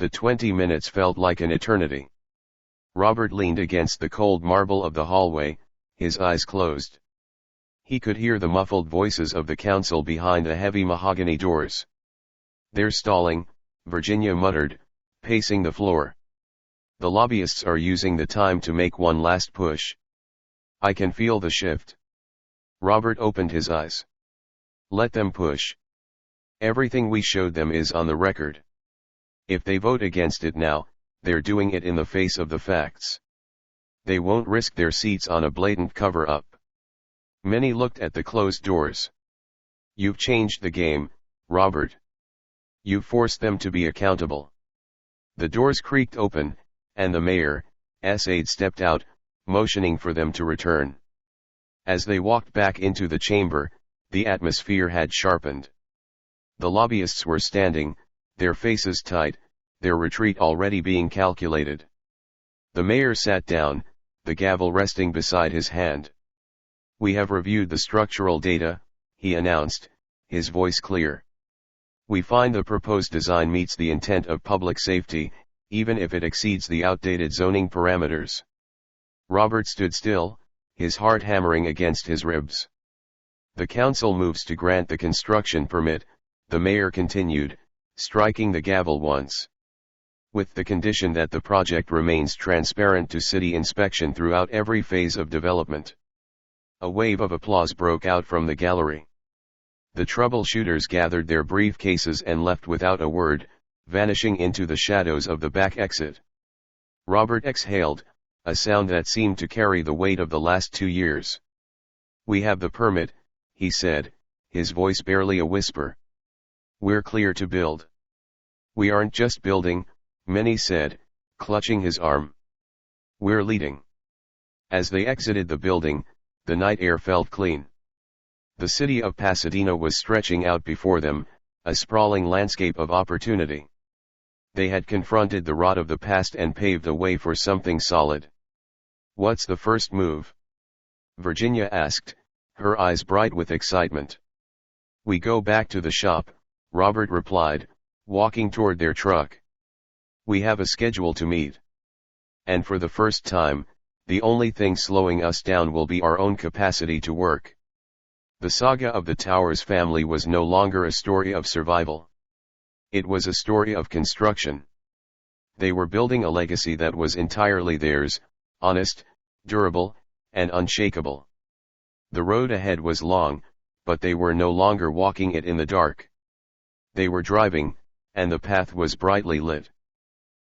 The 20 minutes felt like an eternity. Robert leaned against the cold marble of the hallway, his eyes closed. He could hear the muffled voices of the council behind the heavy mahogany doors. "They're stalling," Virginia muttered, pacing the floor. "The lobbyists are using the time to make one last push. I can feel the shift." Robert opened his eyes. "Let them push. Everything we showed them is on the record. If they vote against it now, they're doing it in the face of the facts. They won't risk their seats on a blatant cover-up." Many looked at the closed doors. "You've changed the game, Robert. You've forced them to be accountable." The doors creaked open, and the mayor's aide stepped out, motioning for them to return. As they walked back into the chamber, the atmosphere had sharpened. The lobbyists were standing, their faces tight, their retreat already being calculated. The mayor sat down, the gavel resting beside his hand. "We have reviewed the structural data," he announced, his voice clear. "We find the proposed design meets the intent of public safety, even if it exceeds the outdated zoning parameters." Robert stood still, his heart hammering against his ribs. "The council moves to grant the construction permit," the mayor continued, striking the gavel once. "With the condition that the project remains transparent to city inspection throughout every phase of development." A wave of applause broke out from the gallery. The troubleshooters gathered their briefcases and left without a word, vanishing into the shadows of the back exit. Robert exhaled, a sound that seemed to carry the weight of the last 2 years. "We have the permit," he said, his voice barely a whisper. "We're clear to build." "We aren't just building," Many said, clutching his arm. "We're leading." As they exited the building, the night air felt clean. The city of Pasadena was stretching out before them, a sprawling landscape of opportunity. They had confronted the rot of the past and paved the way for something solid. "What's the first move?" Virginia asked, her eyes bright with excitement. "We go back to the shop," Robert replied, walking toward their truck. "We have a schedule to meet. And for the first time, the only thing slowing us down will be our own capacity to work." The saga of the Towers family was no longer a story of survival. It was a story of construction. They were building a legacy that was entirely theirs, honest, durable, and unshakable. The road ahead was long, but they were no longer walking it in the dark. They were driving, and the path was brightly lit.